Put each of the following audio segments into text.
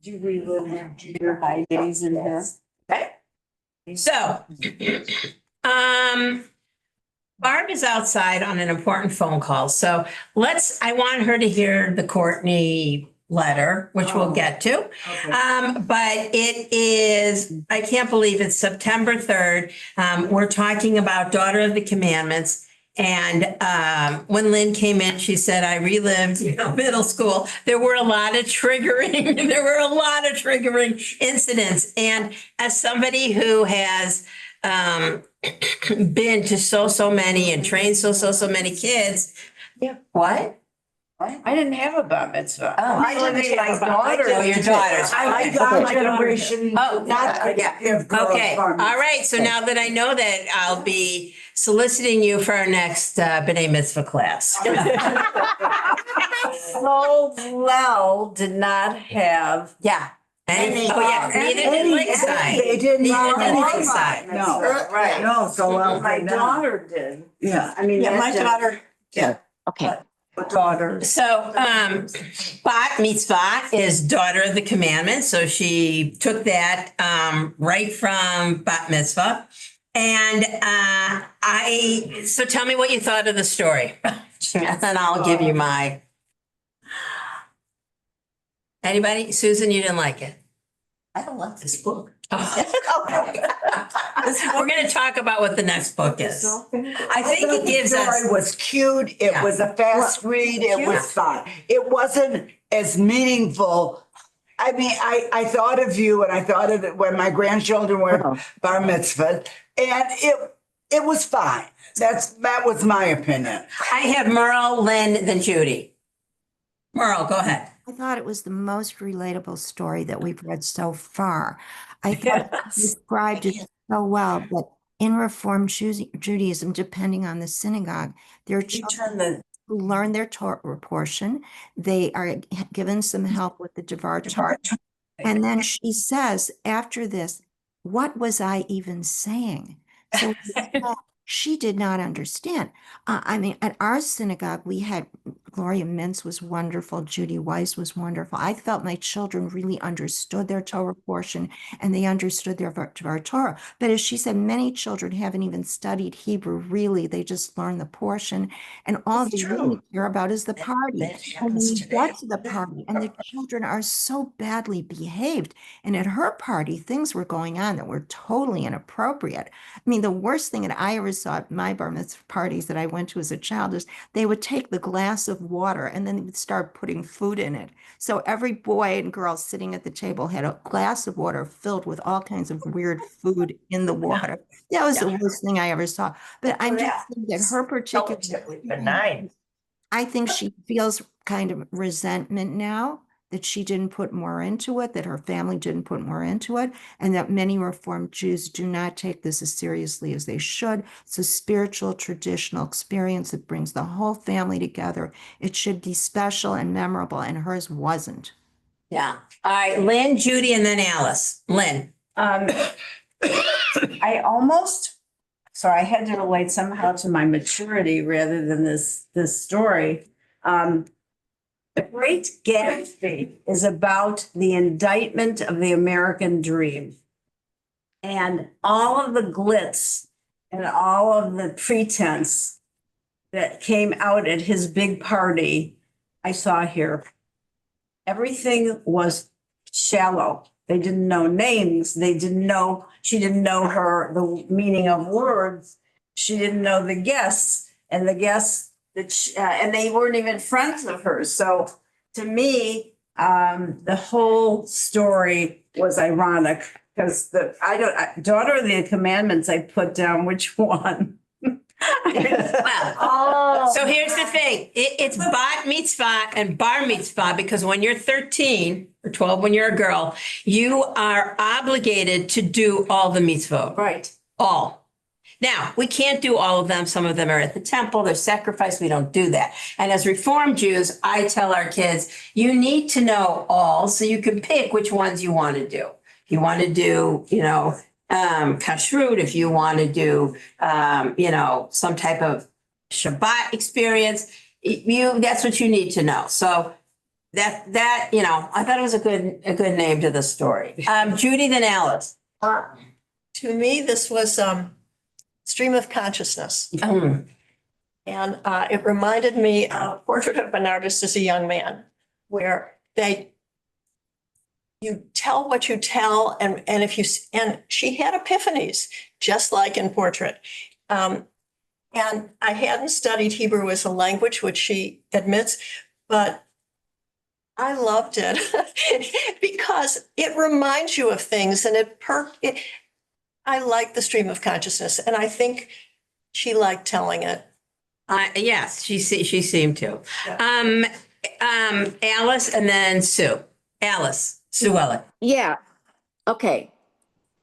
you relive your junior high days in here? Okay. So, Barb is outside on an important phone call. So I want her to hear the Courtney letter, which we'll get to. Okay. But it is, I can't believe it's September 3rd. We're talking about Daughter of the Commandments. And when Lynn came in, she said, I relived, middle school. There were a lot of triggering incidents. And as somebody who has been to so many and trained so many kids. Yeah. What? I didn't have a bar mitzvah. Oh. I didn't have my daughter. Oh, your daughters. I got my generation. Oh, Not yeah. give girls Okay, bar all mitzvah. right. So now that I know that, I'll be soliciting you for our next B'nai Mitzvah class. So Lel did not have. Yeah. Any- Oh, yeah, neither did any- Lakeside. They did Neither not did have Lakeside. No, Right. no, so Lel my did not. daughter did. Yeah. I mean. Yeah, my that's daughter, Yeah. okay. Daughter. So, Bat Mitzvah is Daughter of the Commandments. So she took that right from Bat Mitzvah. And so tell me what you thought of the story. And then I'll give you my. Anybody? Susan, you didn't like it? I don't like this book. We're going to talk about what the next book is. I think it gives The us. story was cute. It Yeah. was a fast read. It was fun. It wasn't as meaningful. I mean, I thought of you and I thought of it when my grandchildren were bar mitzvah, and it was fine. That was my opinion. I have Merle, Lynn, then Judy. Merle, go ahead. I thought it was the most relatable story that we've read so far. I thought it described it so well, but in Reform Judaism, depending on the synagogue, their children who learn their Torah portion, they are given some help with the Devar Torah. And then she says, after this, what was I even saying? So she did not understand. I mean, at our synagogue, we had Gloria Mintz was wonderful. Judy Weiss was wonderful. I felt my children really understood their Torah portion and they understood their Torah. But as she said, many children haven't even studied Hebrew, really. They just learn the portion. And all they really care about is the party. And when you get to the party and the children are so badly behaved. And at her party, things were going on that were totally inappropriate. I mean, the worst thing that I ever saw at my bar mitzvah parties that I went to as a child is they would take the glass of water and then they would start putting food in it. So every boy and girl sitting at the table had a glass of water filled with all kinds of weird food in the water. That was the worst thing I ever saw. But I'm just saying that her particular Benign. I think she feels kind of resentment now that she didn't put more into it, that her family didn't put more into it, and that many Reformed Jews do not take this as seriously as they should. It's a spiritual, traditional experience that brings the whole family together. It should be special and memorable, and hers wasn't. Yeah. All right, Lynn, Judy, and then Alice. Lynn. I had to relate somehow to my maturity rather than this story. The Great Gatsby is about the indictment of the American dream. And all of the glitz and all of the pretense that came out at his big party, I saw here. Everything was shallow. They didn't know names. She didn't know the meaning of words. She didn't know the guests and and they weren't even friends of hers. So to me, the whole story was ironic because Daughter of the Commandments, I put down which one. Well, so here's the thing. It's bat mitzvah and bar mitzvah because when you're 13 or 12, when you're a girl, you are obligated to do all the mitzvot. Right. All. Now, we can't do all of them. Some of them are at the temple. They're sacrificed. We don't do that. And as Reformed Jews, I tell our kids, you need to know all so you can pick which ones you want to do. If you want to do, kashrut, if you want to do, some type of Shabbat experience, that's what you need to know. So that, you know, I thought it was a good name to the story. Judy, then Alice. To me, this was stream of consciousness. And it reminded me of Portrait of an Artist as a Young Man, where you tell what you tell, and and she had epiphanies, just like in Portrait. And I hadn't studied Hebrew as a language, which she admits, but I loved it because it reminds you of things, and I like the stream of consciousness, and I think she liked telling it. Yes, she seemed to. Yeah. Alice and then Sue. Alice, Sue Ellen. Yeah. Okay.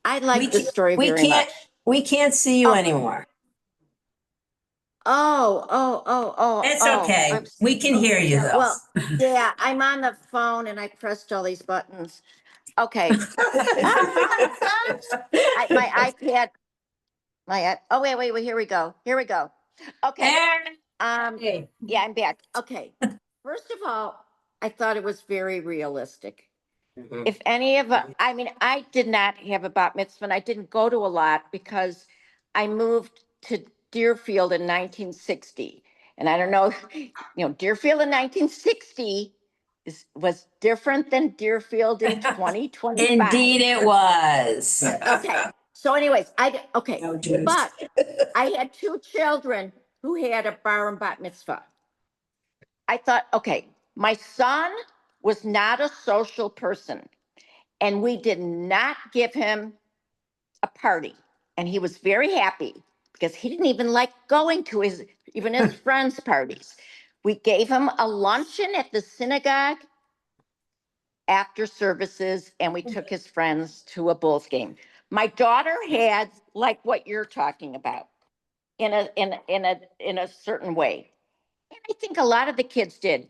I like the story We very much. we can't see you anymore. Oh. It's oh, okay. I'm We can hear you though. Well, yeah, I'm on the phone and I pressed all these buttons. Okay. My iPad, oh, wait, here we go. Okay. Hey. Yeah, I'm back. Okay. First of all, I thought it was very realistic. If any of, I mean, I did not have a bat mitzvah, and I didn't go to a lot because I moved to Deerfield in 1960. And I don't know, Deerfield in 1960 was different than Deerfield in 2025. Indeed it was. Okay. So anyways, okay. No, Judy. But I had two children who had a bar and bat mitzvah. I thought, okay, my son was not a social person, and we did not give him a party. And he was very happy because he didn't even like going to his friends' parties. We gave him a luncheon at the synagogue after services, and we took his friends to a Bulls game. My daughter had like what you're talking about in a certain way. And I think a lot of the kids did.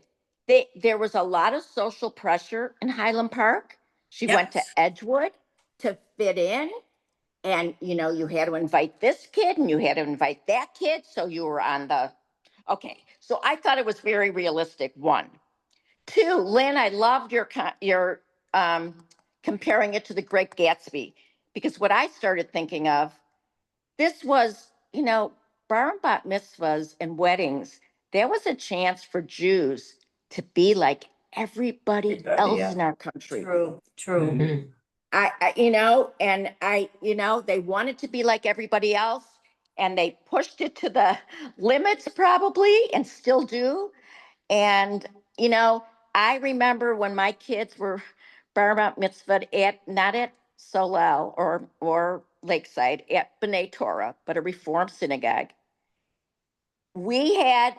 There was a lot of social pressure in Highland Park. She went to Edgewood to fit in. And, you had to invite this kid and you had to invite that kid. So you were on okay. So I thought it was very realistic, one. Two, Lynn, I loved your comparing it to the Great Gatsby, because what I started thinking of, this was, bar and bat mitzvahs and weddings, there was a chance for Jews to be like everybody else in our country. True. Mhm. They wanted to be like everybody else, and they pushed it to the limits probably, and still do. And, I remember when my kids were bar mitzvah not at Solel or Lakeside, at B'nai Torah, but a Reform synagogue. We had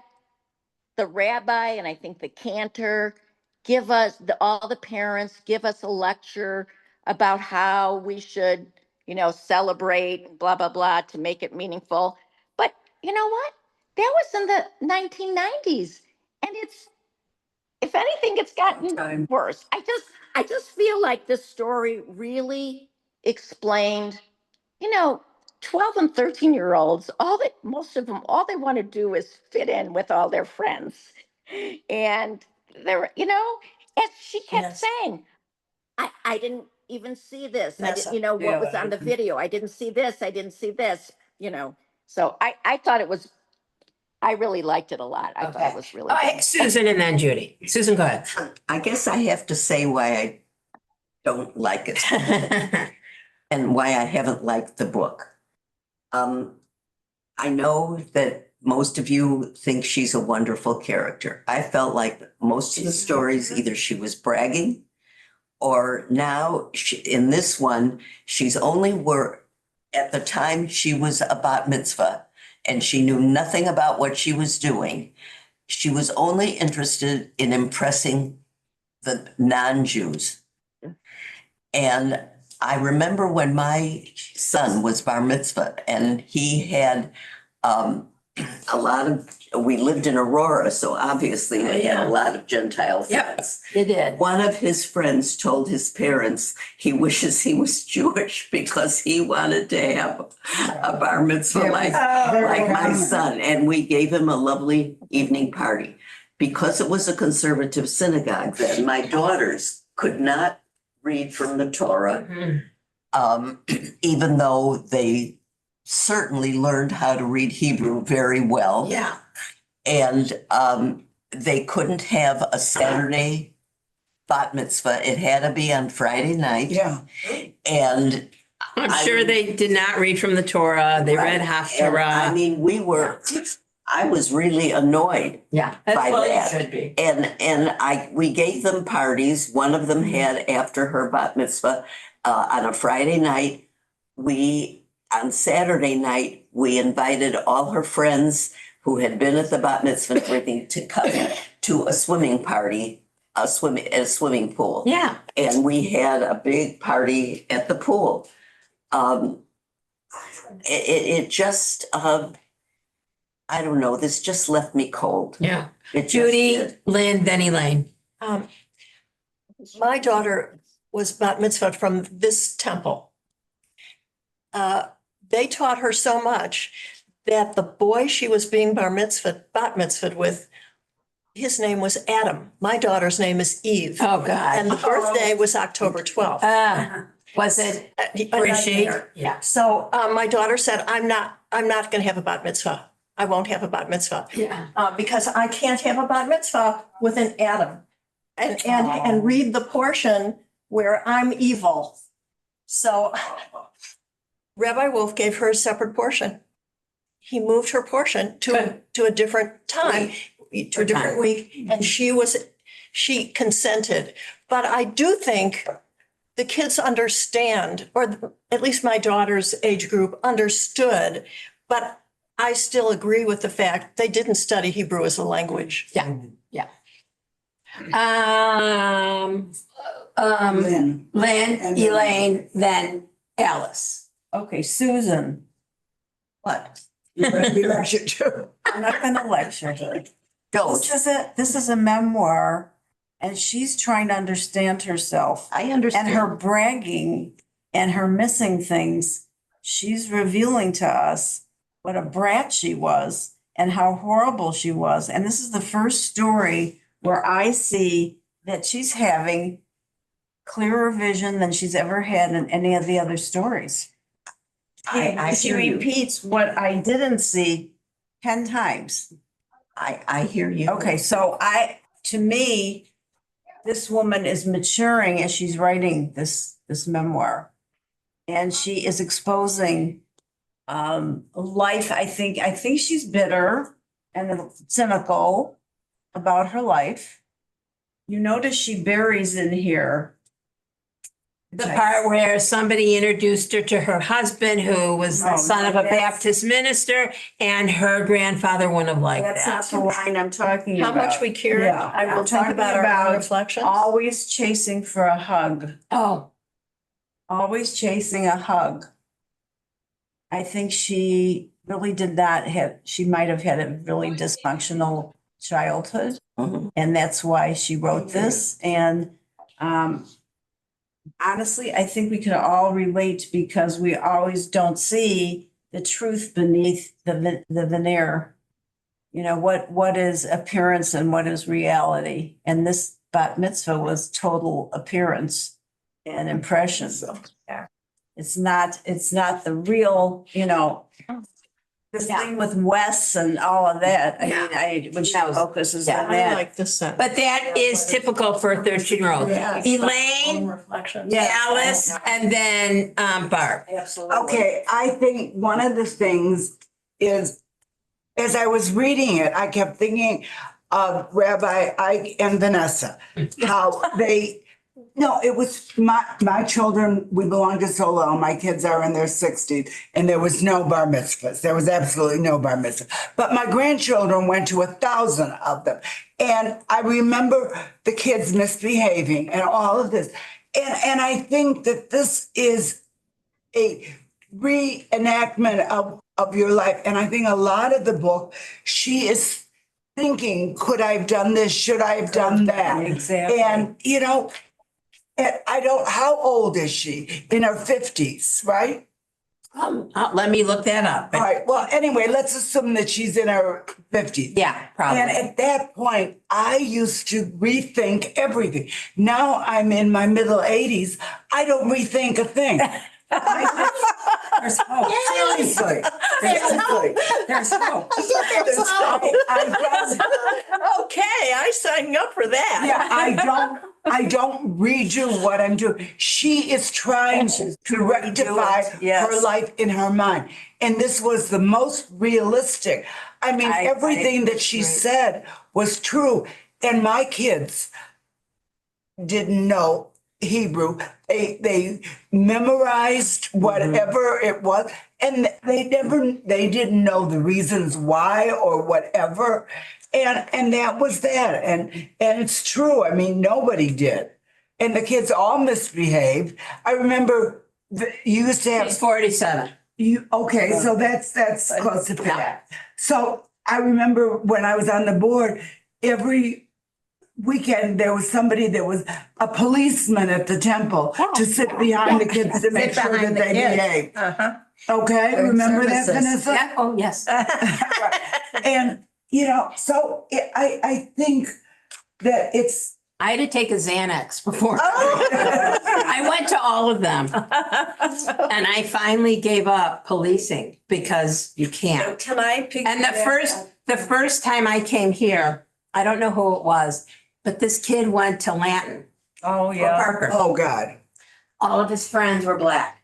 the rabbi and I think the cantor give us, all the parents give us a lecture about how we should, celebrate, blah, blah, blah, to make it meaningful. But you know what? That was in the 1990s. And if anything, it's gotten worse. I just feel like this story really explained, 12 and 13-year-olds, most of them, all they want to do is fit in with all their friends. And they're, as she kept saying, I didn't even see this. I didn't, what was on the video. I didn't see this. So I thought it was, I really liked it a lot. I thought it was really good. Susan and then Judy. Susan, go ahead. I guess I have to say why I don't like it and why I haven't liked the book. I know that most of you think she's a wonderful character. I felt like most of the stories, either she was bragging or now in this one, she's only at the time she was a bat mitzvah and she knew nothing about what she was doing. She was only interested in impressing the non-Jews. And I remember when my son was bar mitzvah and he had we lived in Aurora, so obviously they had a lot of Gentile friends. They did. One of his friends told his parents he wishes he was Jewish because he wanted to have a bar mitzvah like my son. And we gave him a lovely evening party. because it was a conservative synagogue, then my daughters could not read from the Torah, even though they certainly learned how to read Hebrew very well. Yeah. And they couldn't have a Saturday bat mitzvah. It had to be on Friday night. Yeah. And I'm sure they did not read from the Torah. They read and I Haftarah. mean, I was really annoyed. Yeah. by That's what that. it should be. And we gave them parties. One of them had after her bat mitzvah on a Friday night. On Saturday night, we invited all her friends who had been at the bat mitzvah and everything to come to a swimming party, at a swimming pool. Yeah. And we had a big party at the pool. It just, I don't know, this just left me cold. Yeah. It just Judy, did. Lynn, then Elaine. My daughter was bat mitzvahed from this temple. They taught her so much that the boy she was being bat mitzvahed with, his name was Adam. My daughter's name is Eve. Oh, God. And the birthday was October 12th. Was it? A Or is she? nightmare. Yeah. So my daughter said, I'm not going to have a bat mitzvah. I won't have a bat mitzvah. Yeah. Because I can't have a bat mitzvah with an Adam and read the portion where I'm evil. So Rabbi Wolf gave her a separate portion. He moved her portion to a different time, to a different week, and she consented. But I do think the kids understand, or at least my daughter's age group understood, but I still agree with the fact they didn't study Hebrew as a language. Yeah. Yeah. Lynn. Lynn, And then- Elaine, then Alice. Okay, Susan, What? You're going to be lectured too. I'm not gonna lecture her. Don't. This is a memoir, and she's trying to understand herself. I And understand. her bragging and her missing things, she's revealing to us what a brat she was and how horrible she was. And this is the first story where I see that she's having clearer vision than she's ever had in any of the other stories. I She hear you. repeats what I didn't see 10 times. I hear you. Okay, so to me, this woman is maturing as she's writing this memoir. And she is exposing life. I think she's bitter and cynical about her life. You notice she buries in here The part where somebody introduced her to her husband, who was the No, son of a that's- Baptist minister, and her grandfather wouldn't have liked That's not that. the line I'm talking How about. much we care. Yeah, I will I'm talk talking about our about own reflections. Always chasing for a hug, Oh, always chasing a hug. I think she really did not have, she might have had a really dysfunctional childhood. Mhm. And that's why she wrote this. And honestly, I think we can all relate because we always don't see the truth beneath the veneer. You know, what is appearance and what is reality? And this bat mitzvah was total appearance and impression. It's not the real, this thing with Wes and all of that. I mean, when she focuses on I that. like this sentence. but that is typical for a 13-year-old. Yeah. Own Elaine, reflections. Yeah. Alice, and then Barb. Absolutely. Okay, I think one of the things is, as I was reading it, I kept thinking of Rabbi Ike and Vanessa, how it was my children, we belong to Solel, my kids are in their 60s, and there was no bar mitzvahs. There was absolutely no bar mitzvah. But my grandchildren went to 1,000 of them. And I remember the kids misbehaving and all of this. And I think that this is a reenactment of your life. And I think a lot of the book, she is thinking, could I have done this? Should I have done that? Exactly. And, how old is she? In her 50s, right? Let me look that up. All right, well, anyway, let's assume that she's in her 50s. Yeah, And probably. at that point, I used to rethink everything. Now I'm in my middle 80s. I don't rethink a thing. There's hope. Seriously. Seriously. There's hope. Okay, I signed up for that. Yeah, I don't redo what I'm doing. She is trying to rectify yes. her life in her mind. And this was the most realistic. I mean, everything that she said was true. And my kids didn't know Hebrew. They memorized whatever it was, and they didn't know the reasons why or whatever. And that was that. And it's true. I mean, nobody did. And the kids all misbehaved. I remember you used to have She's 47. okay, so that's close to that. So I remember when I was on the board, every weekend there was somebody that was a policeman at the temple to sit behind the kids to make sure that they behaved. Okay, remember that, Vanessa? Yeah. Oh, yes. And so I think that it's I had to take a Xanax before. I went to all of them. And I finally gave up policing because you can't. Can I pick? And the first time I came here, I don't know who it was, but this kid went to Lanton. Oh, or Parker. oh God. All of his friends were Black.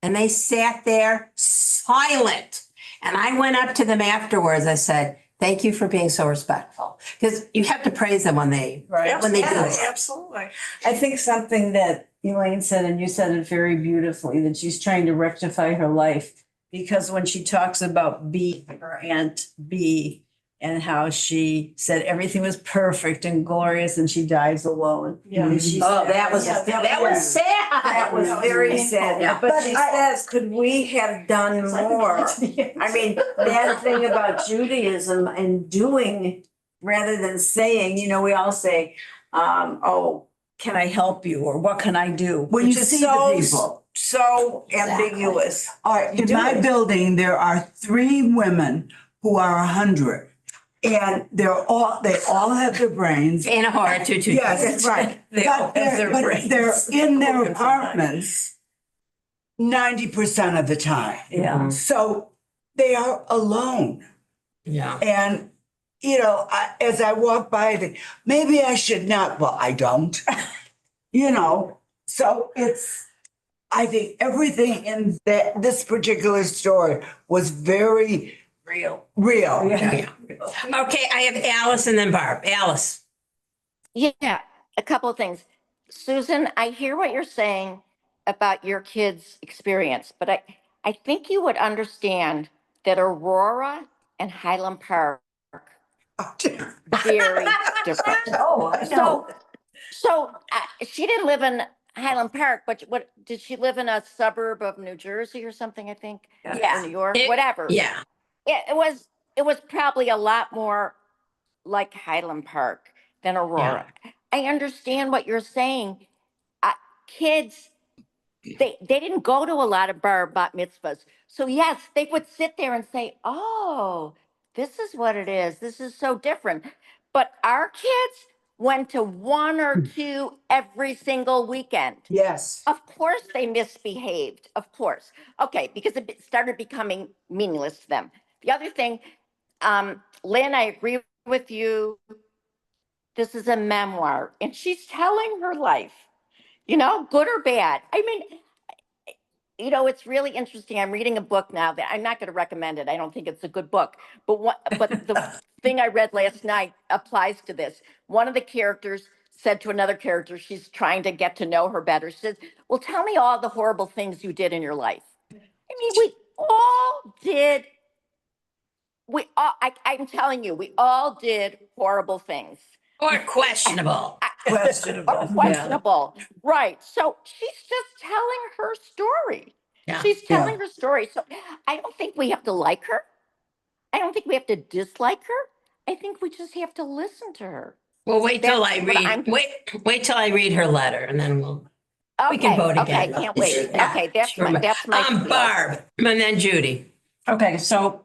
And they sat there silent. And I went up to them afterwards. I said, thank you for being so respectful. Because you have to praise them when they do this. Absolutely. I think something that Elaine said, and you said it very beautifully, that she's trying to rectify her life. Because when she talks about B, her Aunt B, and how she said everything was perfect and glorious and she dies alone. Yeah. And she Oh, said- that was sad. That was very sad. Yeah. But she says, could we have done more? I mean, that thing about Judaism and doing rather than saying, we all say, oh, can I help you? Or what can I do? When you Which is see the people. so Exactly. ambiguous. All right, in my building, there are 3 women who are 100. And they all have their brains. And a heart, too. Yes, right. They all But have their they're brains. in their apartments 90% of the time. Yeah. So they are alone. Yeah. And, as I walk by, I think, maybe I should not. Well, I don't. So I think everything in this particular story was very Real. real. Yeah. Okay, I have Alice and then Barb. Alice. Yeah, a couple of things. Susan, I hear what you're saying about your kids' experience, but I think you would understand that Aurora and Highland Park very different. Oh, I know. So she didn't live in Highland Park, but what did she live in a suburb of New Jersey or something? I think, Yeah. or New York, It- whatever. Yeah. It was probably a lot more like Highland Park than Aurora. I understand what you're saying. Kids, they didn't go to a lot of bar bat mitzvahs. So yes, they would sit there and say, "Oh, this is what it is. This is so different." But our kids went to 1 or 2 every single weekend. Yes. Of course they misbehaved, of course. Okay, because it started becoming meaningless to them. The other thing, Lynn, I agree with you. This is a memoir, and she's telling her life, good or bad. I mean, it's really interesting. I'm reading a book now that I'm not going to recommend it. I don't think it's a good book. But the thing I read last night applies to this. One of the characters said to another character, she's trying to get to know her better. She says, "Well, tell me all the horrible things you did in your life." I mean, we all did. I'm telling you, we all did horrible things. Or questionable. Questionable. Right. So she's just telling her story. Yeah. She's telling her story. So I don't think we have to like her. I don't think we have to dislike her. I think we just have to listen to her. Well, wait till I That's what I'm- read. Wait till I read her letter, and then we'll. We can vote Okay, again. can't wait. Yeah, Okay, that's sure. that's my. spiel. Barb, and then Judy. Okay, so,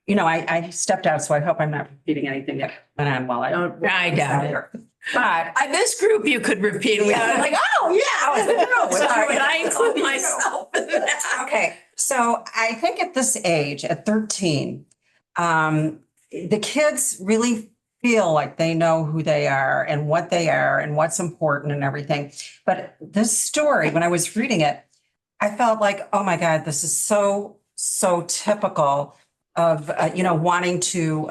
I stepped out, so I hope I'm not repeating anything that went on while I doubt it. But This group you could repeat. Like, oh, yeah. Sorry. And I include myself in that. okay, so I think at this age, at 13, the kids really feel like they know who they are and what's important and everything. But this story, when I was reading it, I felt like, oh my God, this is so typical of, wanting to,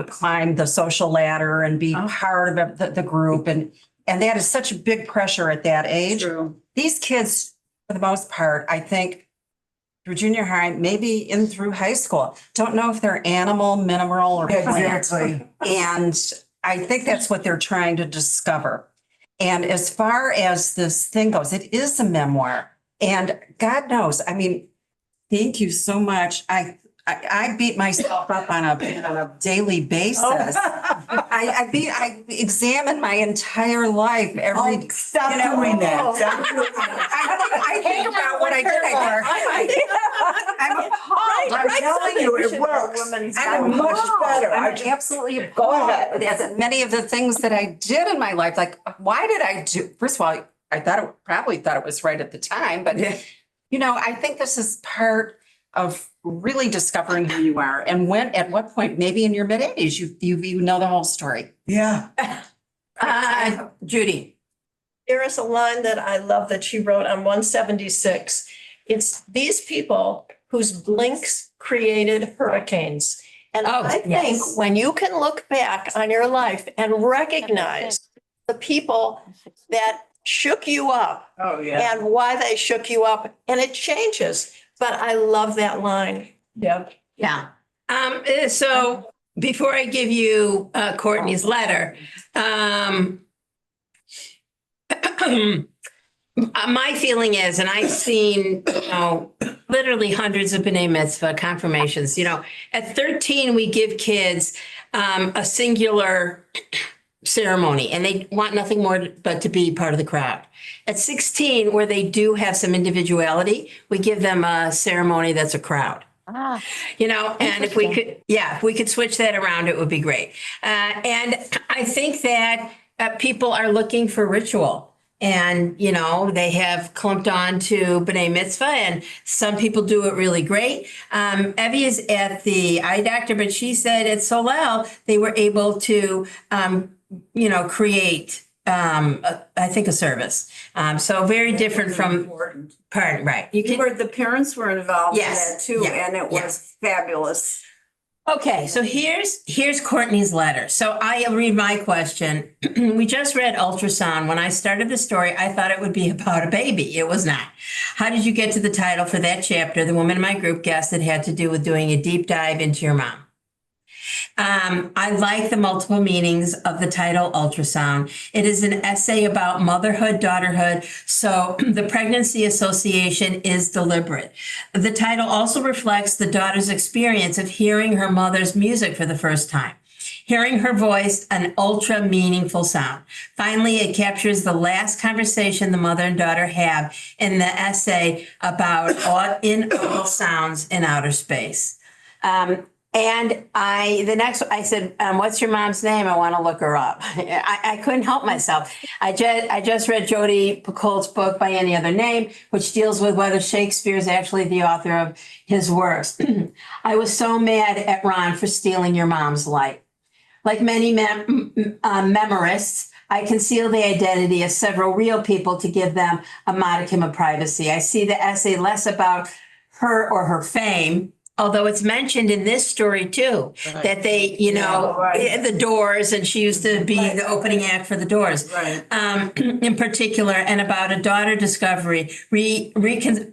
climb the social ladder and be part of the group. And that is such a big pressure at that age. True. These kids, for the most part, I think through junior high, maybe in through high school, don't know if they're animal, mineral, or plant. Exactly. And I think that's what they're trying to discover. And as far as this thing goes, it is a memoir. And God knows, I mean, thank you so much. I beat myself up on a daily basis. I examine my entire life every. Stop doing that. Stop doing I think about what I did. I'm appalled. I'm telling you, it works. I'm much better. I'm absolutely Go appalled ahead. at many of the things that I did in my life. Like, why did I do? First of all, I probably thought it was right at the time, but I think this is part of really discovering who you are. And at what point, maybe in your mid 80s, you know the whole story. Yeah. Judy. There is a line that I love that she wrote on 176. It's these people whose blinks created hurricanes. And Oh, I think yes. when you can look back on your life and recognize the people that shook you up Oh, yeah. and why they shook you up, and it changes. But I love that line. Yeah. Yeah. So before I give you Courtney's letter, my feeling is, and I've seen, literally hundreds of B'nai Mitzvah confirmations, at 13, we give kids a singular ceremony and they want nothing more but to be part of the crowd. At 16, where they do have some individuality, we give them a ceremony that's a crowd. Ah, And if we could switch that around, it would be great. And I think that people are looking for ritual. And, they have clumped on to B'nai Mitzvah, and some people do it really great. Evie is at the eye doctor, but she said at Solel, they were able to, create, I think, a service. So very different from, pardon, right. The parents were involved in Yes, that too, yeah, and it yeah. was fabulous. Okay, so here's Courtney's letter. So I'll read my question. We just read ultrasound. When I started the story, I thought it would be about a baby. It was not. How did you get to the title for that chapter? The woman in my group guessed it had to do with doing a deep dive into your mom. I like the multiple meanings of the title ultrasound. It is an essay about motherhood, daughterhood, so the pregnancy association is deliberate. The title also reflects the daughter's experience of hearing her mother's music for the first time. Hearing her voice, an ultra meaningful sound. Finally, it captures the last conversation the mother and daughter have in the essay about inaudible sounds in outer space. And I said, what's your mom's name? I want to look her up. I couldn't help myself. I just read Jodi Picoult's book, By Any Other Name, which deals with whether Shakespeare is actually the author of his works. I was so mad at Ron for stealing your mom's light. Like many memorists, I conceal the identity of several real people to give them a modicum of privacy. I see the essay less about her or her fame, although it's mentioned in this story too, that they, the Doors, and she used to be the opening act for the Doors, in particular, and about a daughter discovery, reconciling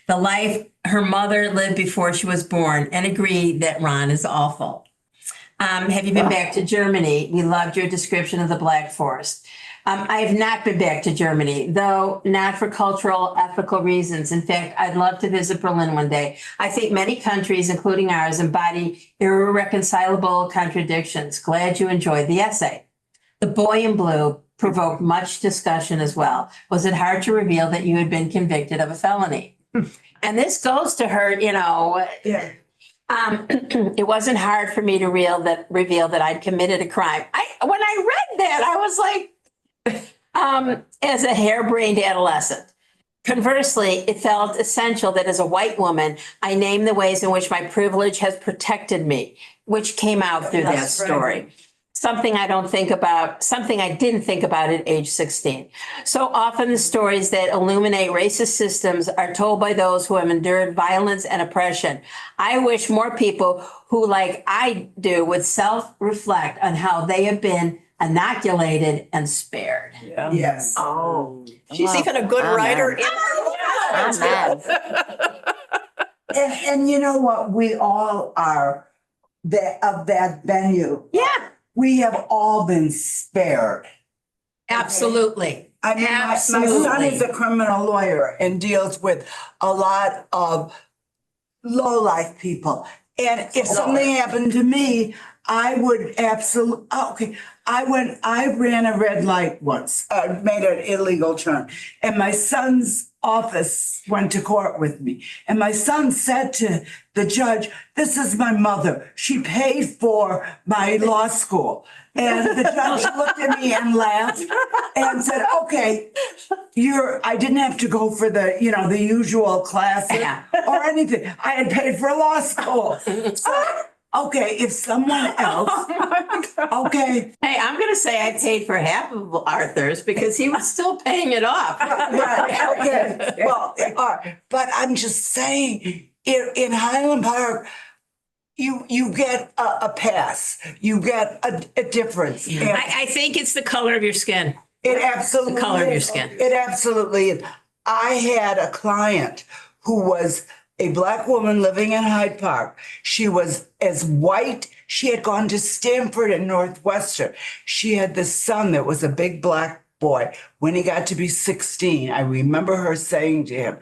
the life her mother lived before she was born, and agree that Ron is awful. Have you been back to Germany? We loved your description of the Black Forest. I have not been back to Germany, though not for cultural, ethical reasons. In fact, I'd love to visit Berlin one day. I think many countries, including ours, embody irreconcilable contradictions. Glad you enjoyed the essay. The Boy in Blue, provoked much discussion as well. Was it hard to reveal that you had been convicted of a felony? And this goes to her, Yeah. it wasn't hard for me to reveal that I'd committed a crime. When I read that, I was like, as a harebrained adolescent. Conversely, it felt essential that as a white woman, I name the ways in which my privilege has protected me, which came out through that That's right. story. Something I didn't think about at age 16. So often the stories that illuminate racist systems are told by those who have endured violence and oppression. I wish more people who, like I do, would self-reflect on how they have been inoculated and spared. Yes. Oh. She's even a good writer. Amen. And you know what? We all are of that venue. Yeah, We have all been spared. absolutely. I mean, my son Absolutely. is a criminal lawyer and deals with a lot of low-life people. And if something happened to me, I would absolutely, I ran a red light once, made an illegal turn. And my son's office went to court with me. And my son said to the judge, "This is my mother. She paid for my law school." And the judge looked at me and laughed and said, "Okay, I didn't have to go for the usual classes Yeah. or anything. I had paid for law school." So, okay, if someone else, okay. Hey, I'm going to say I paid for half of Arthur's because he was still paying it off. Right, okay, well, but I'm just saying, in Highland Park, you get a pass, you get a difference. And I think it's the color of your skin. it absolutely The color of your is. skin. It absolutely is. I had a client who was a Black woman living in Hyde Park. She was as white. She had gone to Stanford and Northwestern. She had this son that was a big Black boy. When he got to be 16, I remember her saying to him,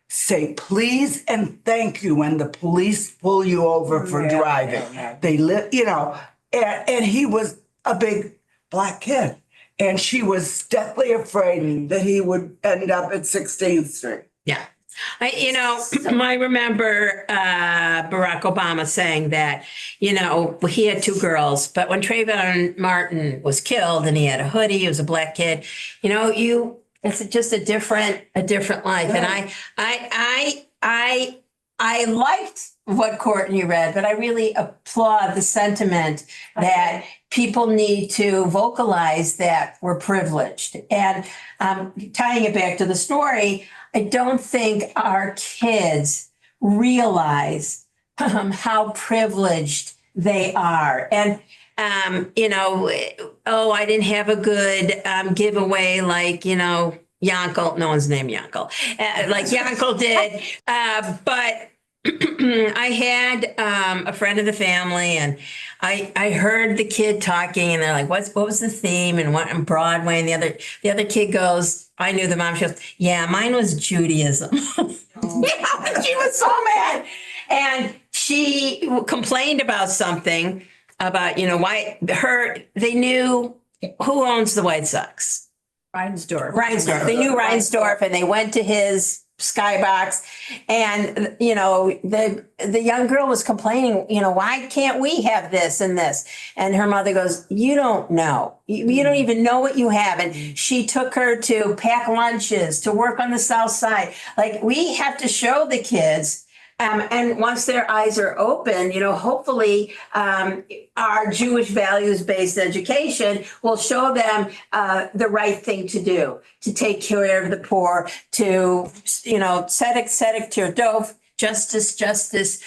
"Say please and thank you when the police pull you over for driving." They live, and he was a big Black kid. And she was deathly afraid that he would end up at 16th Street. Yeah. I remember Barack Obama saying that, he had two girls, but when Trayvon Martin was killed and he had a hoodie, he was a Black kid, it's just a different life. And I liked what Courtney read, but I really applaud the sentiment that people need to vocalize that we're privileged. And tying it back to the story, I don't think our kids realize how privileged they are. And, I didn't have a good giveaway like, Yankel, no one's named Yankel, like Yankel did. But I had a friend of the family, and I heard the kid talking, and they're like, what was the theme, and what on Broadway? And the other kid goes, I knew the mom, she goes, "Yeah, mine was Judaism." Yeah, she was so mad. And she complained about something about, why they knew who owns the White Sox. Reinsdorf. They knew Reinsdorf, and they went to his skybox, and the young girl was complaining, why can't we have this and this? And her mother goes, "You don't know. You don't even know what you have." And she took her to pack lunches, to work on the South Side. Like, we have to show the kids. And once their eyes are open, hopefully our Jewish values-based education will show them the right thing to do, to take care of the poor, to, tzedek, tzedek tirdov, justice,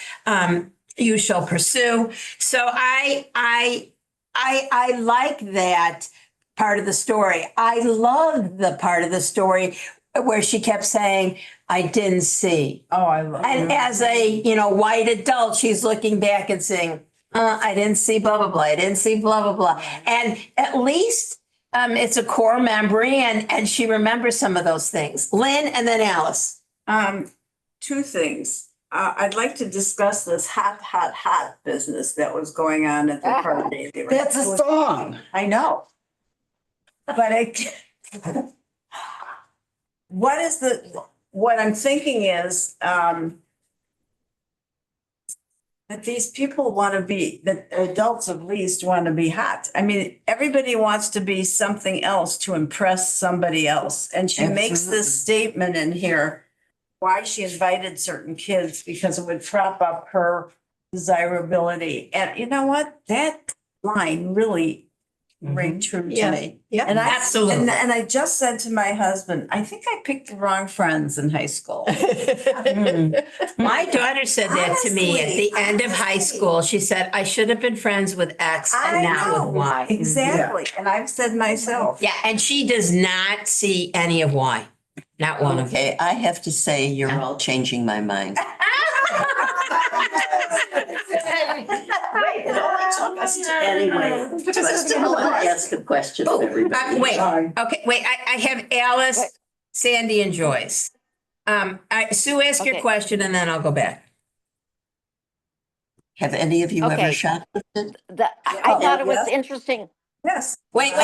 you shall pursue. So I like that part of the story. I love the part of the story where she kept saying, "I didn't see." Oh, I love And as a, white adult, she's looking back and saying, "I didn't see blah, blah, blah. I didn't see blah, blah, blah." And at least it's a core memory, and she remembers some of those things. Lynn and then Alice. Two things. I'd like to discuss this hot business that was going on at the party. That's a song. I know. But what I'm thinking is, that these people want to be, that adults at least want to be hot. I mean, everybody wants to be something else to impress somebody else. And she makes this statement in here, why she invited certain kids, because it would prop up her desirability. And you know what? That line really rang true to Yeah. me. Yeah. And Absolutely. and I just said to my husband, I think I picked the wrong friends in high school. My daughter said that to me at the Honestly, end of high school. She said, I should have been friends with X and I not know, with Y. exactly. And I've said myself. Yeah, and she does not see any of Y. Not one of them. Okay, I have to say, you're all changing my mind. Wait, it only took us to anyway. Let's ask a question of everybody. Wait, okay, wait, I have Alice, Sandy, and Joyce. Sue, ask your Okay. question and then I'll go back. Have any of you ever Okay. shoplifted? I thought it was yes. interesting. Yes. Wait.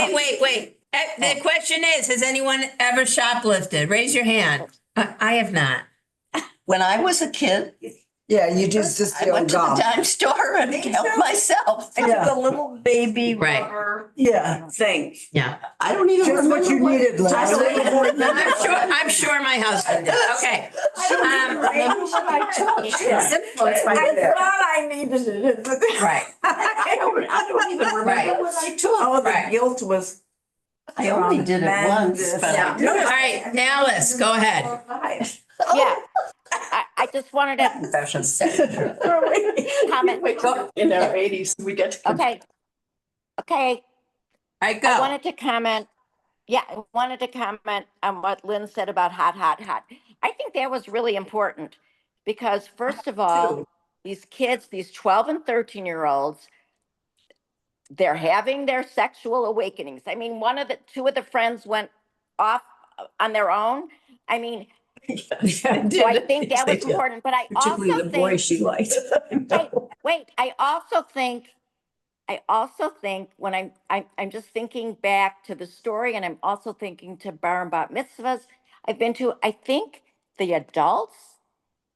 The question is, has anyone ever shoplifted? Raise your hand. I have not. When I was a kid, Yeah, you just I steal went to the gum. dime store and helped myself. I took a little baby Right. rubber Yeah, thing. Yeah. I don't even just what you remember needed, Liz. I'm sure my husband did. Okay. It's influenced by that. I needed it. Right. I don't even remember Right. what I took. Oh, the Right. guilt was. I only did it once, but Yeah. All right, Alice, go ahead. Yeah. I just wanted to comment. In our 80s, we get to. Okay. Okay. All right, I go. wanted to comment. Yeah, I wanted to comment on what Lynn said about hot, hot, hot. I think that was really important because first of all, these kids, these 12 and 13-year-olds, they're having their sexual awakenings. I mean, two of the friends went off on their own. I mean, so I think that was important, but I also think, she liked. wait, I also think when I'm just thinking back to the story and I'm also thinking to bar and bat mitzvahs I've been to, I think the adults,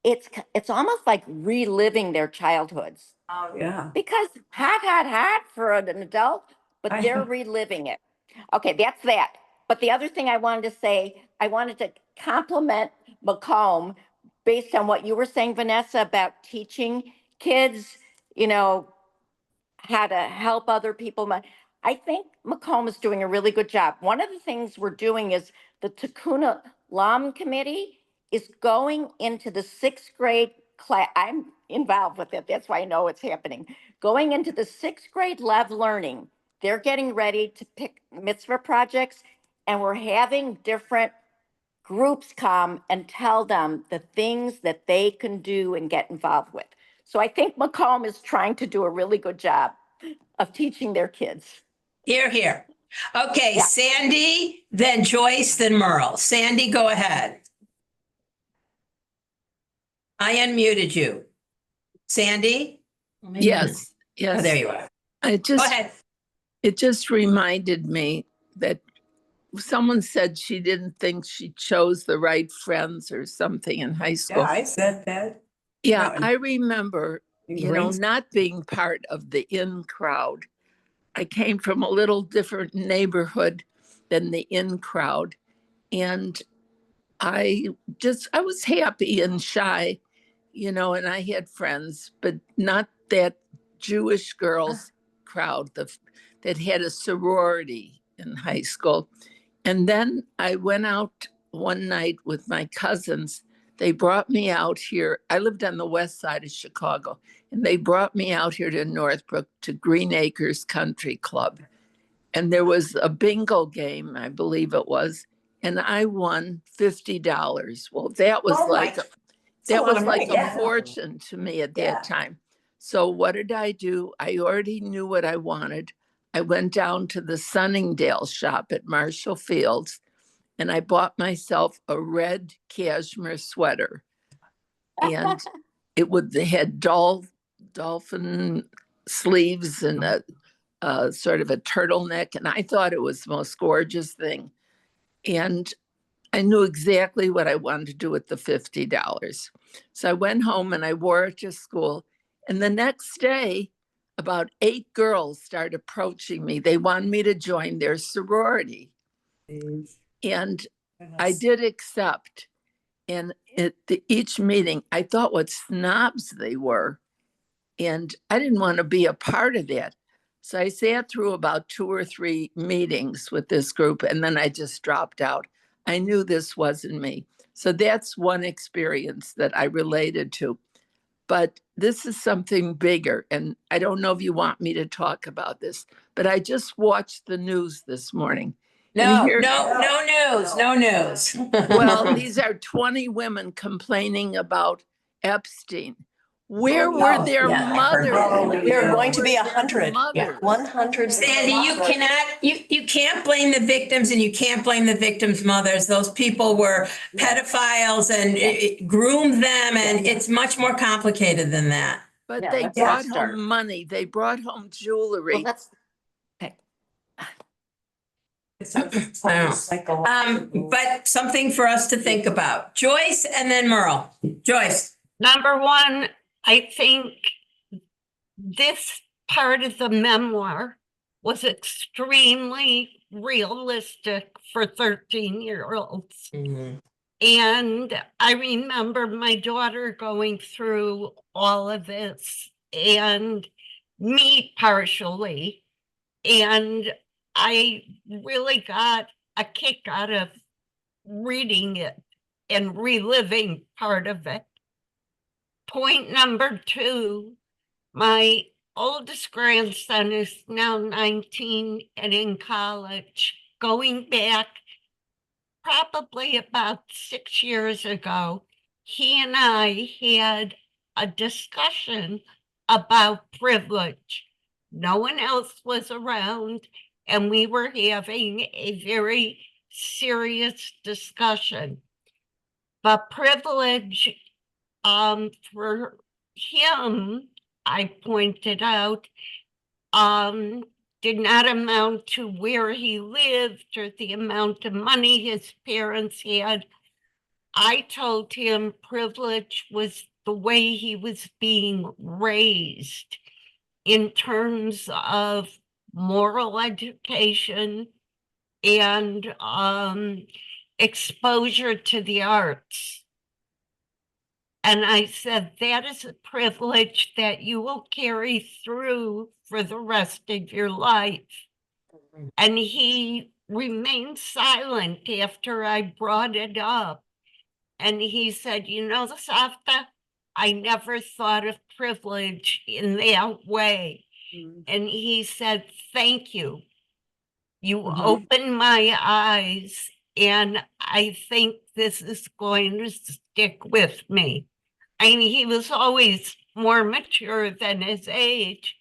it's almost like reliving their childhoods Oh, yeah. because hot for an adult, but I they're know. reliving it. Okay, that's that. But the other thing I wanted to say, I wanted to compliment Macomb based on what you were saying, Vanessa, about teaching kids, how to help other people. I think Macomb is doing a really good job. One of the things we're doing is the Tikkun Olam Committee is going into the 6th grade class. I'm involved with it. That's why I know it's happening. Going into the 6th grade level learning. They're getting ready to pick mitzvah projects, and we're having different groups come and tell them the things that they can do and get involved with. So I think Macomb is trying to do a really good job of teaching their kids. Here. Okay, Yeah. Sandy, then Joyce, then Merle. Sandy, go ahead. I unmuted you. Sandy? Yes, Oh, yes. there you are. Go Go ahead. It just reminded me that someone said she didn't think she chose the right friends or something in high school. Yeah, I said that. Yeah, no. I remember, not being part of the in crowd. I came from a little different neighborhood than the in crowd. And I was happy and shy, and I had friends, but not that Jewish girls crowd that had a sorority in high school. And then I went out one night with my cousins. They brought me out here. I lived on the west side of Chicago, and they brought me out here to Northbrook to Green Acres Country Club. And there was a bingo game, I believe it was, and I won $50. Well, that was a fortune to me at that time. So what did I do? I already knew what I wanted. I went down to the Sunningdale shop at Marshall Fields, and I bought myself a red cashmere sweater. And it had dolphin sleeves and a sort of a turtleneck, and I thought it was the most gorgeous thing. And I knew exactly what I wanted to do with the $50. So I went home and I wore it to school. And the next day, about 8 girls started approaching me. They wanted me to join their sorority. And I did accept. And at each meeting, I thought what snobs they were. And I didn't want to be a part of that. So I sat through about 2 or 3 meetings with this group, and then I just dropped out. I knew this wasn't me. So that's one experience that I related to. But this is something bigger. And I don't know if you want me to talk about this, but I just watched the news this morning. No, here- no news. Well, these are 20 women complaining about Epstein. Where were Oh, their yeah. mothers? There are going to be Where were their 100. mothers? 100. Sandy, you can't blame the victims and you can't blame the victims' mothers. Those people were pedophiles and it groomed them, and it's much more complicated than that. But Yeah, they that's brought not start. home money. They brought home Well, jewelry. that's, But something for us to think about. Joyce and then Merle. Joyce. Number one, I think this part of the memoir was extremely realistic for 13-year-olds. And I remember my daughter going through all of this and me partially. And I really got a kick out of reading it and reliving part of it. Point number two, my oldest grandson is now 19 and in college. Going back probably about 6 years ago, he and I had a discussion about privilege. No one else was around, and we were having a very serious discussion. But privilege, for him, I pointed out, did not amount to where he lived or the amount of money his parents had. I told him privilege was the way he was being raised in terms of moral education and exposure to the arts. And I said, that is a privilege that you will carry through for the rest of your life. And he remained silent after I brought it up. And he said, you know, Zoffness, I never thought of privilege in that way. And he said, thank you. You opened my eyes, and I think this is going to stick with me. I mean, he was always more mature than his age,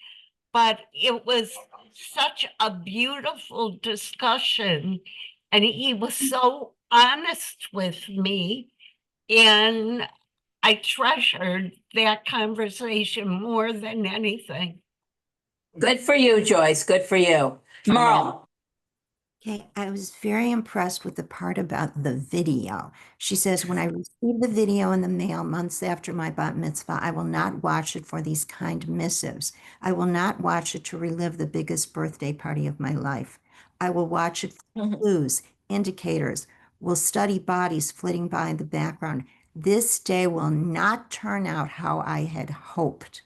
but it was such a beautiful discussion. And he was so honest with me. And I treasured that conversation more than anything. Good for you, Joyce. Good for you. Merle. Okay, I was very impressed with the part about the video. She says, when I receive the video in the mail months after my bat mitzvah, I will not watch it for these kind missives. I will not watch it to relive the biggest birthday party of my life. I will watch it for clues, indicators, will study bodies flitting by in the background. This day will not turn out how I had hoped.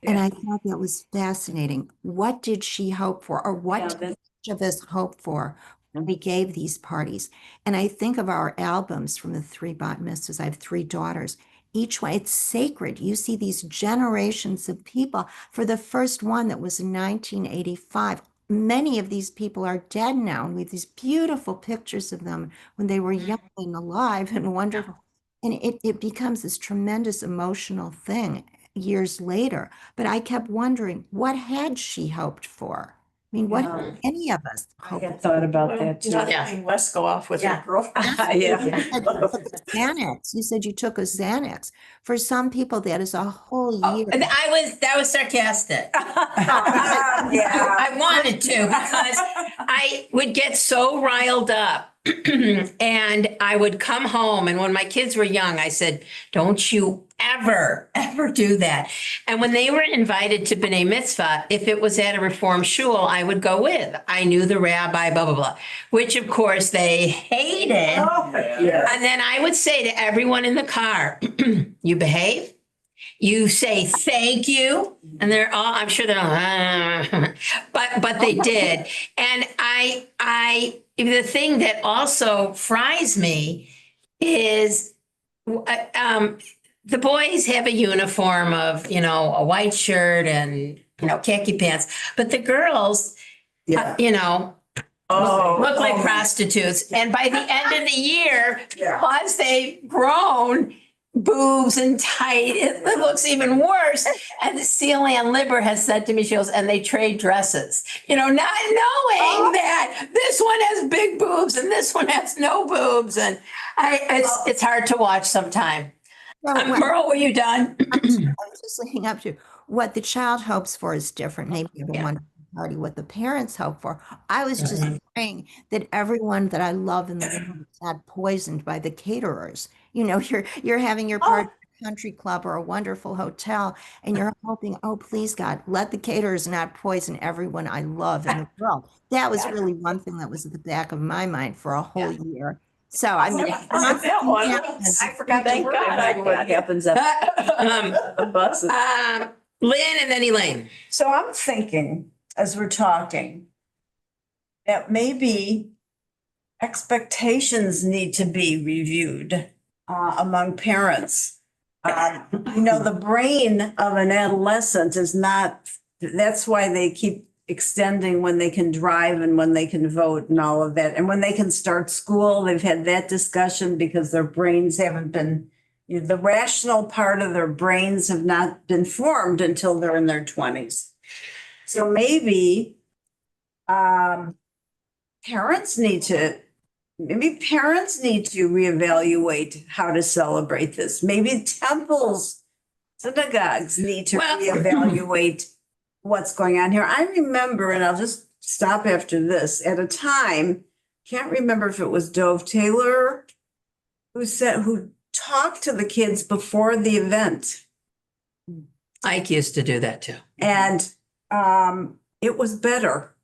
And I thought that was fascinating. What did she hope for, or what did each of us hope for when we gave these parties? And I think of our albums from the 3 bat mitzvahs. I have 3 daughters. Each one, it's sacred. You see these generations of people. For the first one that was in 1985, many of these people are dead now. And we have these beautiful pictures of them when they were young and alive and wonderful. And it becomes this tremendous emotional thing years later. But I kept wondering, what had she hoped for? I mean, what Yeah. did any of us I hope? had thought about that too. Not Yeah. having Wes go off with Yeah. her girlfriend. You Yeah. said you took a Xanax. You said you took a Xanax. For some people, that is a whole Oh, year. and that was sarcastic. Yeah. I wanted to because I would get so riled up. And I would come home, and when my kids were young, I said, don't you ever, ever do that. And when they were invited to B'nai Mitzvah, if it was at a Reform shul, I would go with. I knew the rabbi, blah, blah, blah, which of course they hated. Yeah. And then I would say to everyone in the car, you behave, you say thank you, and they're all, I'm sure they're all, but they did. And the thing that also fries me is, the boys have a uniform of, a white shirt and, khaki pants, but the girls, look like prostitutes. And by the end of the year, because they've grown, boobs and tight, it looks even worse. And Celine Libber has said to me, she goes, and they trade dresses, not knowing that this one has big boobs and this one has no boobs. And it's hard to watch sometime. Pearl, were you done? I was just leading up to what the child hopes for is different. Maybe you have a wonderful party, what the parents hope for. I was just praying that everyone that I love in the world is not poisoned by the caterers. You're having your party at a country club or a wonderful hotel, and you're hoping, oh, please God, let the caterers not poison everyone I love in the world. That was really one thing that was at the back of my mind for a whole year. So I mean, I forgot. Thank God. What happens at the buses? Lynn and then Elaine. So I'm thinking, as we're talking, that maybe expectations need to be reviewed among parents. The brain of an adolescent is not, that's why they keep extending when they can drive and when they can vote and all of that. And when they can start school, they've had that discussion because their brains haven't been, the rational part of their brains have not been formed until they're in their 20s. So maybe parents need to reevaluate how to celebrate this. Maybe temples, synagogues need to reevaluate what's going on here. I remember, and I'll just stop after this, at a time, can't remember if it was Dove Taylor who talked to the kids before the event. Ike used to do that too. And it was better.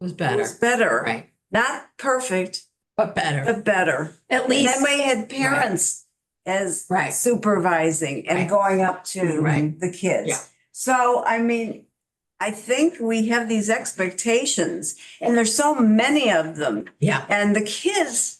It was It better. was better. Right. Not perfect, But better. but better. At And least. then we had parents as Right. supervising and Right. going up to Right. the kids. Yeah. So, I think we have these expectations and there's so many of them. Yeah. And the kids,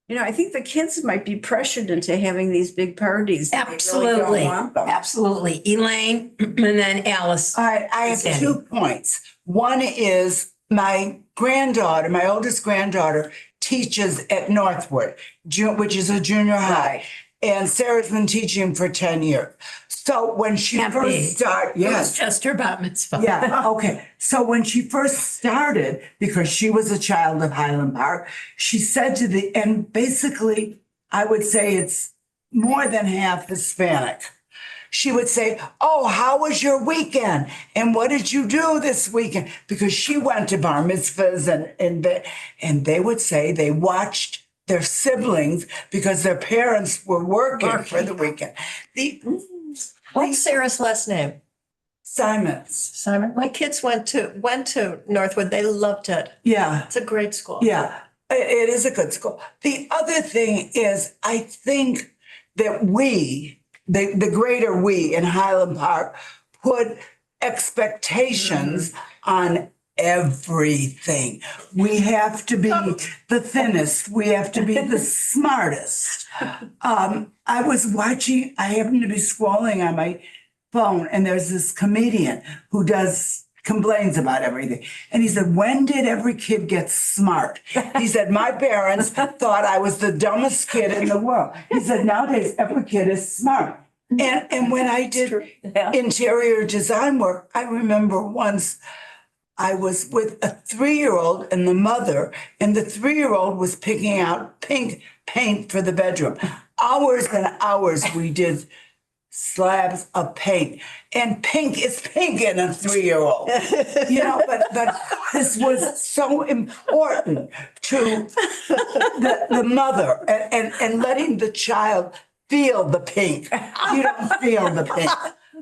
I think the kids might be pressured into having these big parties. They really don't Absolutely. want them. Absolutely. Elaine and then Alice. All right, I have Sandy. 2 points. One is my oldest granddaughter teaches at Northwood, which is a junior high. Right. And Sarah's been teaching for 10 years. So when she Can't be. first started, It was yes. just her bat mitzvah. Yeah, okay. So when she first started, because she was a child of Highland Park, she said and basically, I would say it's more than half Hispanic. She would say, oh, how was your weekend? And what did you do this weekend? Because she went to bar mitzvahs and they would say they watched their siblings because their parents were working for the weekend. What's Sarah's last name? Simons. Simon. My kids went to Northwood. They loved it. Yeah. It's a great school. Yeah, it is a good school. The other thing is, I think that the greater we in Highland Park, put expectations on everything. We have to be the thinnest. We have to be the smartest. I was watching, I happened to be scrolling on my phone, and there's this comedian who complains about everything. And he said, when did every kid get smart? He said, my parents thought I was the dumbest kid in the world. He said, nowadays every kid is smart. And when I did interior design work, I remember once I was with a 3-year-old and the mother, and the 3-year-old was picking out pink paint for the bedroom. Hours and hours we did slabs of paint, and pink is pink in a 3-year-old. But this was so important to the mother and letting the child feel the pink. You don't feel the pink.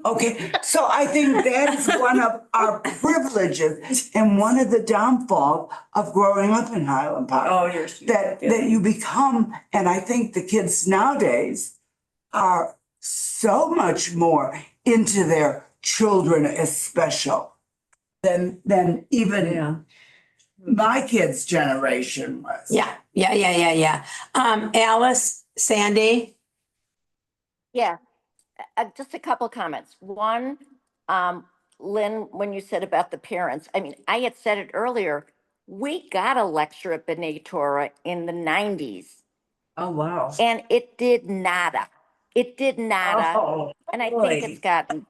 Okay, so I think that is one of our privileges and one of the downfalls of growing up in Highland Park. Oh, That you become, and I think the kids nowadays are so much more into their children as special than even my kids' generation was. Yeah. Alice, Sandy? Yeah, just a couple comments. One, Lynn, when you said about the parents, I mean, I had said it earlier. We got a lecture at B'nai Torah in the 90s, Oh, wow. and it did nada. It did nada. Oh, And I boy. think it's gotten,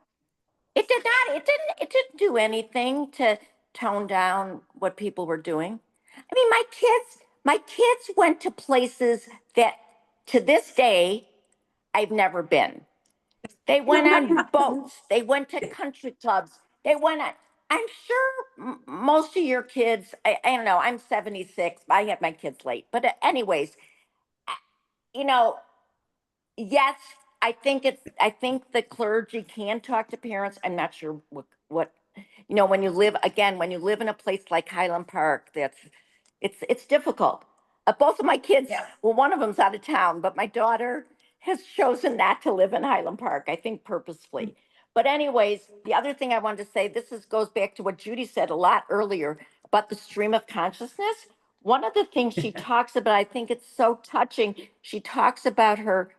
it did not, it didn't do anything to tone down what people were doing. I mean, my kids went to places that to this day I've never been. They went on boats. They went to country clubs. They went on. I'm sure most of your kids, I don't know, I'm 76. I had my kids late. But anyways, you know, yes, I think the clergy can talk to parents. I'm not sure what when you live in a place like Highland Park, it's difficult. Both of my kids, well, one of them's out of town, but my daughter has chosen not to live in Highland Park, I think purposefully. But anyways, the other thing I wanted to say, goes back to what Judy said a lot earlier about the stream of consciousness. One of the things she talks about, I think it's so touching. She talks about her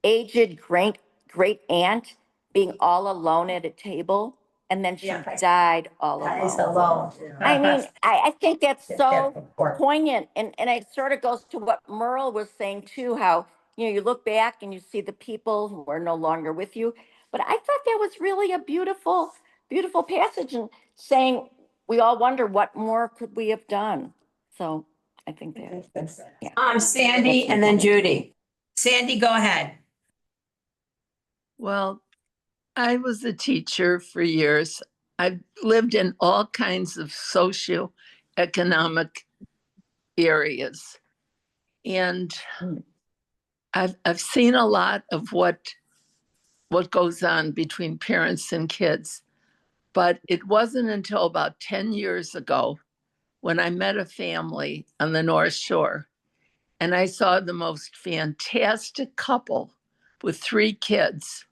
aged great aunt being all alone at a table, and then she died all alone. I mean, I think that's so poignant, and it sort of goes to what Merle was saying too, how you look back and you see the people who are no longer with you. But I thought that was really a beautiful passage, and saying we all wonder what more could we have done. So I think that. Sandy and then Judy. Sandy, go ahead. Well, I was a teacher for years. I've lived in all kinds of socioeconomic areas. And I've seen a lot of what goes on between parents and kids. But it wasn't until about 10 years ago when I met a family on the North Shore, and I saw the most fantastic couple with 3 kids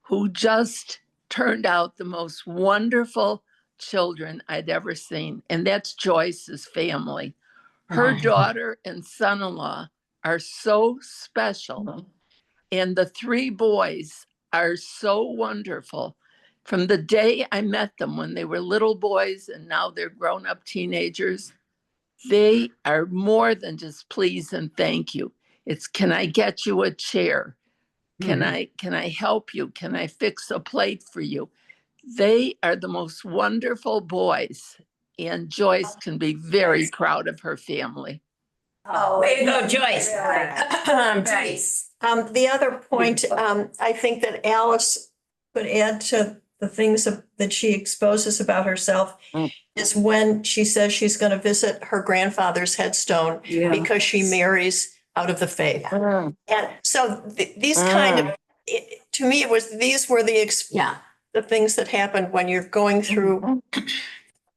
who just turned out the most wonderful children I'd ever seen. And that's Joyce's family. Her daughter and son-in-law are so special. And the 3 boys are so wonderful. From the day I met them when they were little boys and now they're grown-up teenagers, they are more than just please and thank you. It's, can I get you a chair? Can I help you? Can I fix a plate for you? They are the most wonderful boys, and Joyce can be very proud of her family. Oh, way to go, Joyce. Joyce. The other point, I think that Alice could add to the things that she exposes about herself is when she says she's going to visit her grandfather's headstone because she marries out of the faith. And so these kind of, to me, these were the things that happened when you're going through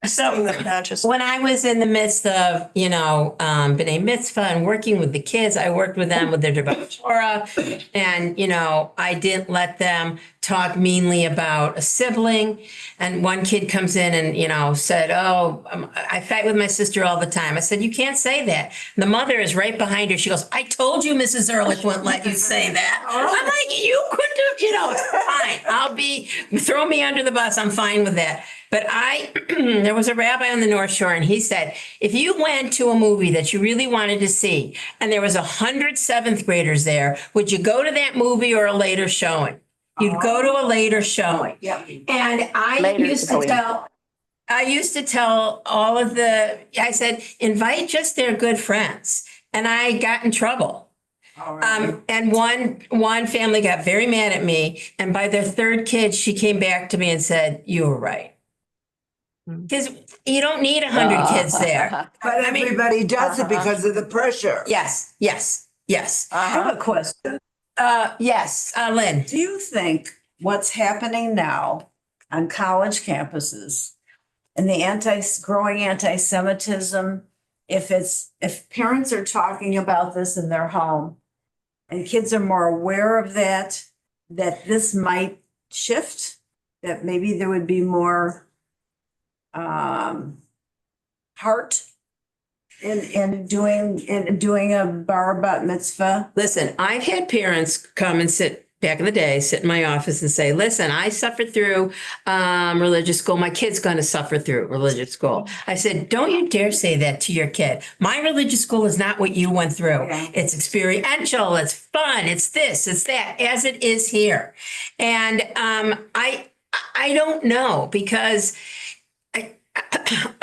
So conscious. when I was in the midst of, B'nai Mitzvah and working with the kids, I worked with them with their devout Torah. And, I didn't let them talk meanly about a sibling. And one kid comes in and, said, I fight with my sister all the time. I said, you can't say that. The mother is right behind her. She goes, I told you Mrs. Ehrlich wouldn't let you say that. I'm like, you couldn't have, fine. Throw me under the bus. I'm fine with that. But there was a rabbi on the North Shore, and he said, if you went to a movie that you really wanted to see, and there was 100 7th graders there, would you go to that movie or a later showing? You'd go to a later showing. And I used to tell I used to tell I said, invite just their good friends. And I got in trouble. And one family got very mad at me. And by their third kid, she came back to me and said, you were right. Because you don't need 100 kids there. But I mean- everybody does it because of the pressure. Yes, yes, yes. I have a question. Yes, Lynn. Do you think what's happening now on college campuses and the growing anti-Semitism, if parents are talking about this in their home and kids are more aware of that this might shift, that maybe there would be more heart in doing a bar bat mitzvah? Listen, I've had parents come and sit in my office and say, listen, I suffered through religious school. My kid's going to suffer through religious school. I said, don't you dare say that to your kid. My religious school is not what you went through. Yeah. It's experiential. It's fun. It's this, it's that, as it is here. And I don't know, because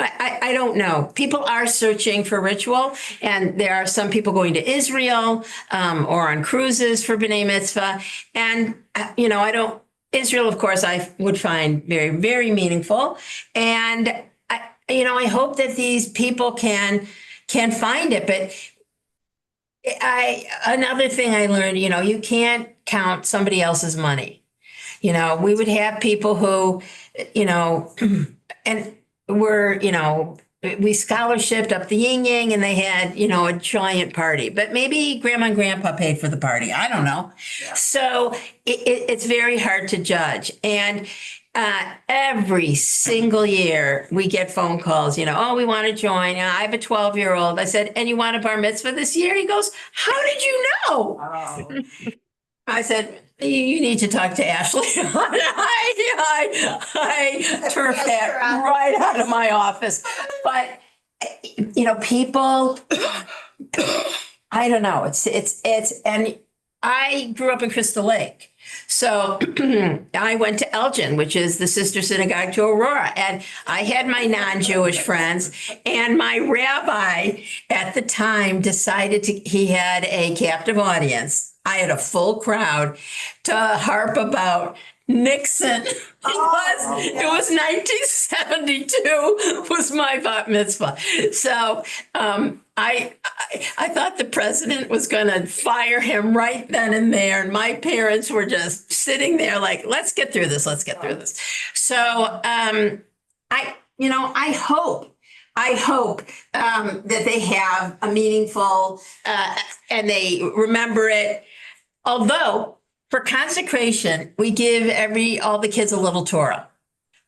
I don't know. People are searching for ritual, and there are some people going to Israel or on cruises for B'nai Mitzvah. And, Israel, of course, I would find very, very meaningful. And, I hope that these people can find it. But another thing I learned, you can't count somebody else's money. We would have people who, and we scholarshiped up the yin yang, and they had, a giant party, but maybe grandma and grandpa paid for the party. I don't know. Yeah. So it's very hard to judge. And every single year we get phone calls, oh, we want to join. I have a 12-year-old. I said, and you want a bar mitzvah this year? He goes, how did you know? Oh. I said, you need to talk to Ashley. I turfed that right out of my office. But, people, I don't know. And I grew up in Crystal Lake. So I went to Elgin, which is the sister synagogue to Aurora. And I had my non-Jewish friends, and my rabbi at the time decided he had a captive audience. I had a full crowd to harp about Nixon. It was 1972 was my bat mitzvah. So I thought the president was going to fire him right then and there. And my parents were just sitting there like, let's get through this. Let's get through this. So I hope that they have a meaningful and they remember it. Although for consecration, we give all the kids a little Torah,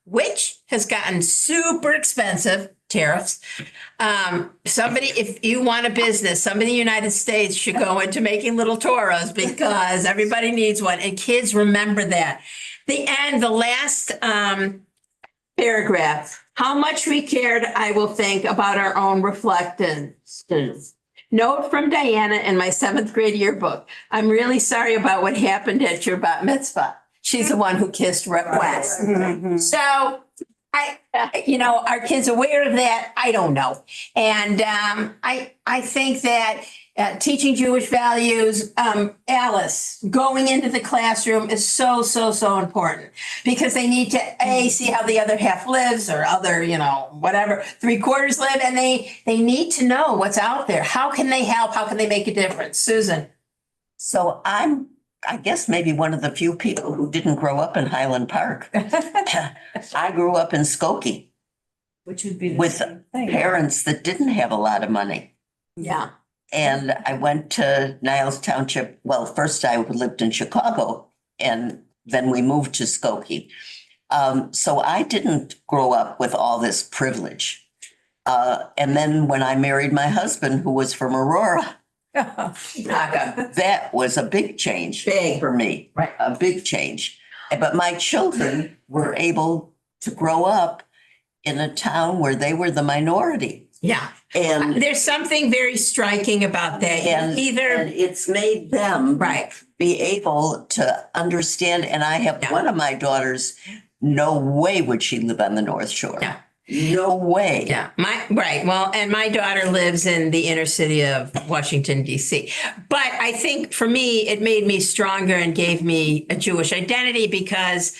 which has gotten super expensive, tariffs. If you want a business, somebody in the United States should go into making little Torahs, because everybody needs one. And kids remember that. The last paragraph, how much we cared, I will think, about our own reflections. Note from Diana in my 7th grade yearbook. I'm really sorry about what happened at your bat mitzvah. She's the one who kissed Wes. Mm-hmm. So are kids aware of that? I don't know. And I think that teaching Jewish values, Alice, going into the classroom is so, so, so important, because they need to see how the other half lives, or other, whatever, 3/4 live, and they need to know what's out there. How can they help? How can they make a difference? Susan. So I guess maybe one of the few people who didn't grow up in Highland Park. I grew up in Skokie, which would be with parents that didn't have a lot of money. Yeah. And I went to Niles Township. Well, first I lived in Chicago, and then we moved to Skokie. So I didn't grow up with all this privilege. And then when I married my husband, who was from Aurora, that was a big change for me, right? A big change. But my children were able to grow up in a town where they were the minority. Yeah. And there's something very striking about that. And it's made them be able to understand. And I have one of my daughters, no way would she live on the North Shore. Yeah. No way. Yeah, right. Well, and my daughter lives in the inner city of Washington, D.C. But I think for me, it made me stronger and gave me a Jewish identity because,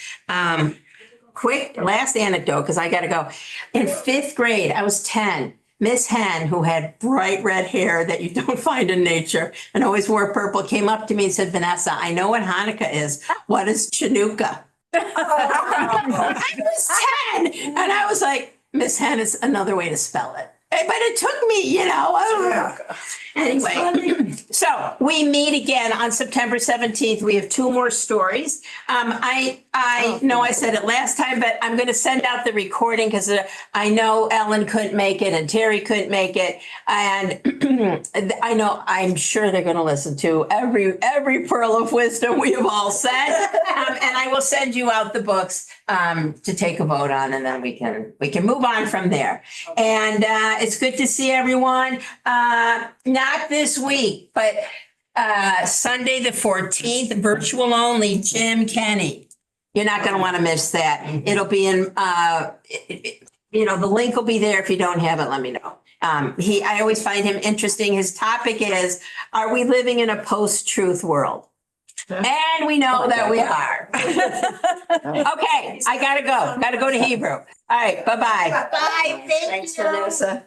quick last anecdote, because I got to go. In fifth grade, I was 10. Miss Hen, who had bright red hair that you don't find in nature and always wore purple, came up to me and said, Vanessa, I know what Hanukkah is. What is Chanukah? I was 10. And I was like, Miss Hen is another way to spell it. But it took me, Anyway, so we meet again on September 17th. We have 2 more stories. I know I said it last time, but I'm going to send out the recording because I know Ellen couldn't make it and Terry couldn't make it. And I'm sure they're going to listen to every pearl of wisdom we have all said. And I will send you out the books to take a vote on, and then we can move on from there. And it's good to see everyone. Not this week, but Sunday the 14th, virtual only, Jim Kenny. You're not going to want to miss that. It'll be in, the link will be there. If you don't have it, let me know. I always find him interesting. His topic is, are we living in a post-truth world? And we know that we are. Okay, I gotta go. Gotta go to Hebrew. All right, bye-bye. Bye, thank Thanks, you. Vanessa.